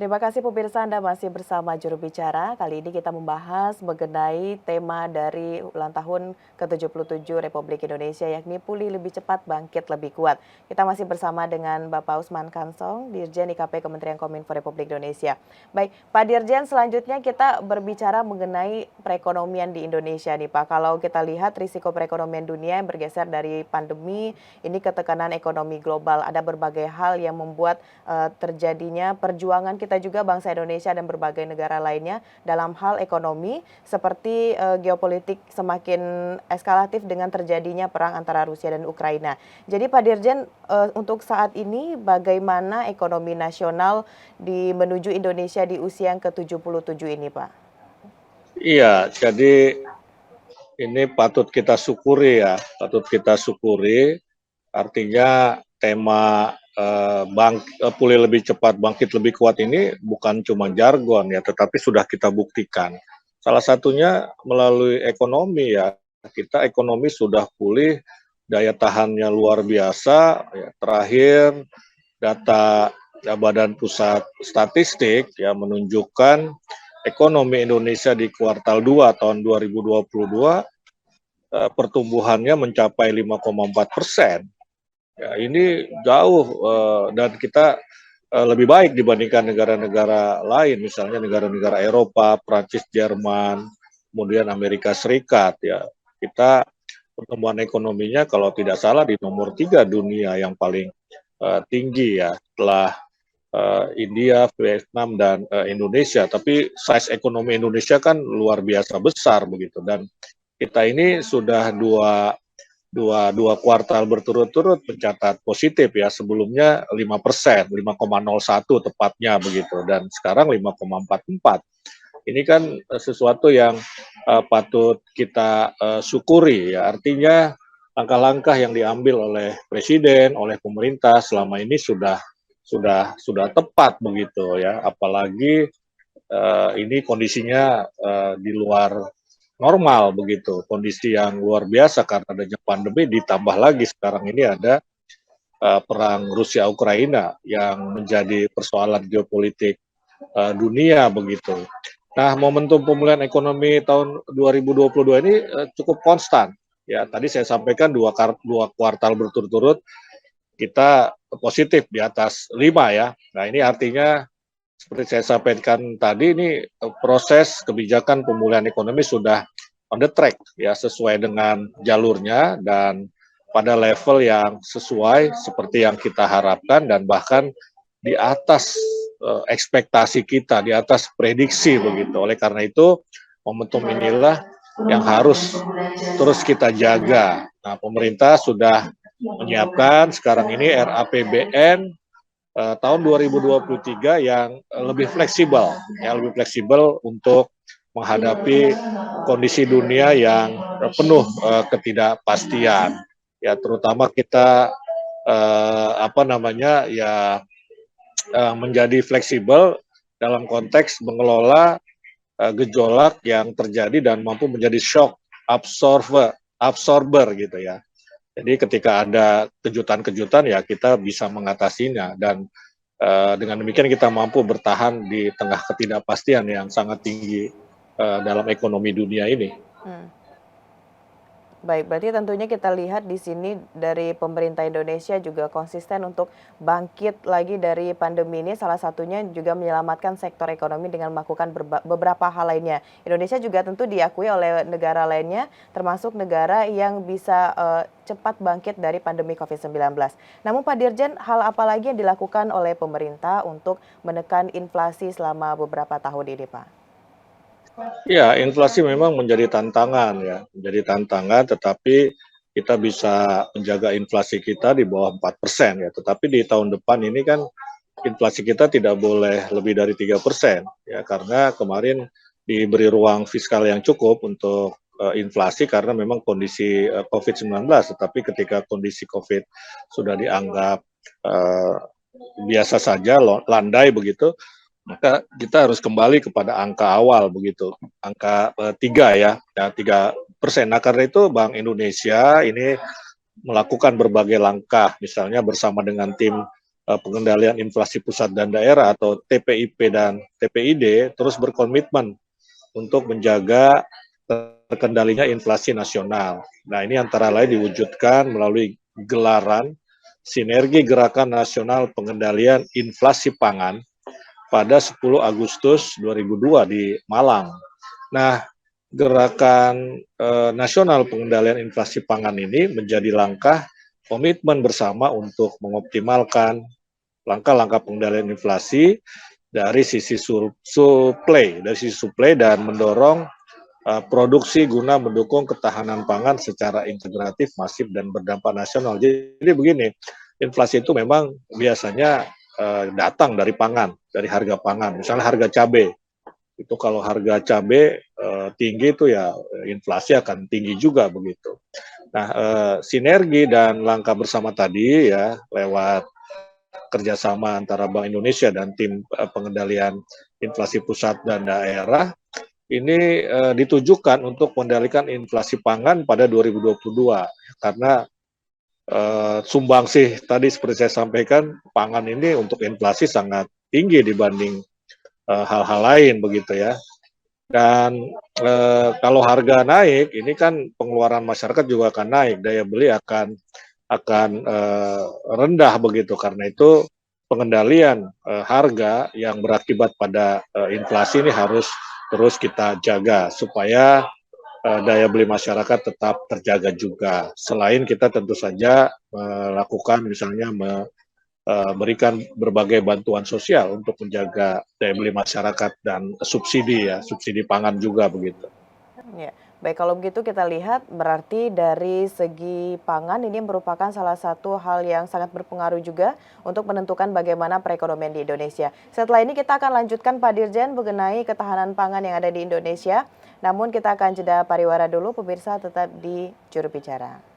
Terima kasih pemirsa Anda masih bersama juru bicara. Kali ini kita membahas mengenai tema dari ulang tahun ke-77 Republik Indonesia yakni pulih lebih cepat, bangkit lebih kuat. Kita masih bersama dengan Bapak Usman Kansong, Dirjen IKP Kementerian Kominfo Republik Indonesia. Baik, Pak Dirjen, selanjutnya kita berbicara mengenai perekonomian di Indonesia nih Pak. Kalau kita lihat risiko perekonomian dunia yang bergeser dari pandemi ini ke tekanan ekonomi global. Ada berbagai hal yang membuat terjadinya perjuangan kita juga bangsa Indonesia dan berbagai negara lainnya dalam hal ekonomi seperti geopolitik semakin eskalatif dengan terjadinya perang antara Rusia dan Ukraina. Jadi Pak Dirjen, untuk saat ini bagaimana ekonomi nasional menuju Indonesia di usia yang ke-77 ini Pak? Iya, jadi ini patut kita syukuri ya, patut kita syukuri. Artinya tema pulih lebih cepat, bangkit lebih kuat ini bukan cuma jargon ya, tetapi sudah kita buktikan. Salah satunya melalui ekonomi ya, kita ekonomi sudah pulih, daya tahannya luar biasa. Ya, terakhir data Badan Pusat Statistik ya menunjukkan ekonomi Indonesia di kuartal 2 tahun 2022 pertumbuhannya mencapai 5,4%. Ya, ini jauh dan kita lebih baik dibandingkan negara-negara lain, misalnya negara-negara Eropa, Prancis, Jerman, kemudian Amerika Serikat. Ya, kita pertumbuhan ekonominya kalau tidak salah di nomor 3 dunia yang paling tinggi ya, setelah India, Vietnam, dan Indonesia. Tapi size ekonomi Indonesia kan luar biasa besar begitu, dan kita ini sudah dua kuartal berturut-turut mencatat positif ya, sebelumnya 5%, 5,01 tepatnya begitu, dan sekarang 5,44. Ini kan sesuatu yang patut kita syukuri ya, artinya langkah-langkah yang diambil oleh Presiden, oleh pemerintah selama ini sudah tepat begitu ya, apalagi ini kondisinya di luar normal begitu, kondisi yang luar biasa karena adanya pandemi, ditambah lagi sekarang ini ada perang Rusia Ukraina yang menjadi persoalan geopolitik dunia begitu. Nah, momentum pemulihan ekonomi tahun 2022 ini cukup konstan. Ya, tadi saya sampaikan dua kuartal berturut-turut kita positif di atas 5 ya. Nah, ini artinya seperti saya sampaikan tadi, ini proses kebijakan pemulihan ekonomi sudah on the track ya, sesuai dengan jalurnya dan pada level yang sesuai seperti yang kita harapkan, dan bahkan di atas ekspektasi kita, di atas prediksi begitu. Oleh karena itu, momentum inilah yang harus terus kita jaga. Nah, pemerintah sudah menyiapkan sekarang ini RAPBN tahun 2023 yang lebih fleksibel, ya, lebih fleksibel untuk menghadapi kondisi dunia yang penuh ketidakpastian. Ya, terutama kita menjadi fleksibel dalam konteks mengelola gejolak yang terjadi dan mampu menjadi shock absorber gitu ya. Jadi ketika ada kejutan-kejutan ya kita bisa mengatasinya, dan dengan demikian kita mampu bertahan di tengah ketidakpastian yang sangat tinggi dalam ekonomi dunia ini. Baik, berarti tentunya kita lihat di sini dari pemerintah Indonesia juga konsisten untuk bangkit lagi dari pandemi ini. Salah satunya juga menyelamatkan sektor ekonomi dengan melakukan beberapa hal lainnya. Indonesia juga tentu diakui oleh negara lainnya, termasuk negara yang bisa cepat bangkit dari pandemi COVID-19. Namun Pak Dirjen, hal apa lagi yang dilakukan oleh pemerintah untuk menekan inflasi selama beberapa tahun ini, Pak? Ya, inflasi memang menjadi tantangan ya, menjadi tantangan, tetapi kita bisa menjaga inflasi kita di bawah 4% ya. Tetapi di tahun depan ini kan inflasi kita tidak boleh lebih dari 3% ya, karena kemarin diberi ruang fiskal yang cukup untuk inflasi karena memang kondisi COVID-19, tetapi ketika kondisi COVID sudah dianggap uh, biasa saja, landai begitu, maka kita harus kembali kepada angka awal begitu, angka 3 ya, 3%. Nah, karena itu Bank Indonesia ini melakukan berbagai langkah, misalnya bersama dengan tim Pengendalian Inflasi Pusat dan Daerah atau TPIP dan TPID terus berkomitmen untuk menjaga terkendalinya inflasi nasional. Nah, ini antara lain diwujudkan melalui gelaran Sinergi Gerakan Nasional Pengendalian Inflasi Pangan pada 10 Agustus 2002 di Malang. Nah, gerakan nasional pengendalian inflasi pangan ini menjadi langkah komitmen bersama untuk mengoptimalkan langkah-langkah pengendalian inflasi dari sisi suplai dan mendorong produksi guna mendukung ketahanan pangan secara integratif, masif dan berdampak nasional. Jadi begini, inflasi itu memang biasanya datang dari pangan, dari harga pangan. Misalnya harga cabai, itu kalau harga cabai tinggi itu ya inflasi akan tinggi juga begitu. Nah, sinergi dan langkah bersama tadi ya lewat kerjasama antara Bank Indonesia dan tim pengendalian inflasi pusat dan daerah ini ditujukan untuk mengendalikan inflasi pangan pada 2022 karena sumbangsih tadi seperti saya sampaikan pangan ini untuk inflasi sangat tinggi dibanding hal-hal lain begitu ya. Dan kalau harga naik, ini kan pengeluaran masyarakat juga akan naik, daya beli akan rendah begitu. Karena itu pengendalian harga yang berakibat pada inflasi ini harus terus kita jaga supaya daya beli masyarakat tetap terjaga juga. Selain kita tentu saja melakukan misalnya berikan berbagai bantuan sosial untuk menjaga daya beli masyarakat dan subsidi ya, subsidi pangan juga begitu. Ya, baik kalau begitu kita lihat berarti dari segi pangan ini merupakan salah satu hal yang sangat berpengaruh juga untuk menentukan bagaimana perekonomian di Indonesia. Setelah ini kita akan lanjutkan Pak Dirjen mengenai ketahanan pangan yang ada di Indonesia. Namun kita akan jeda pariwara dulu, pemirsa tetap di Juru Bicara.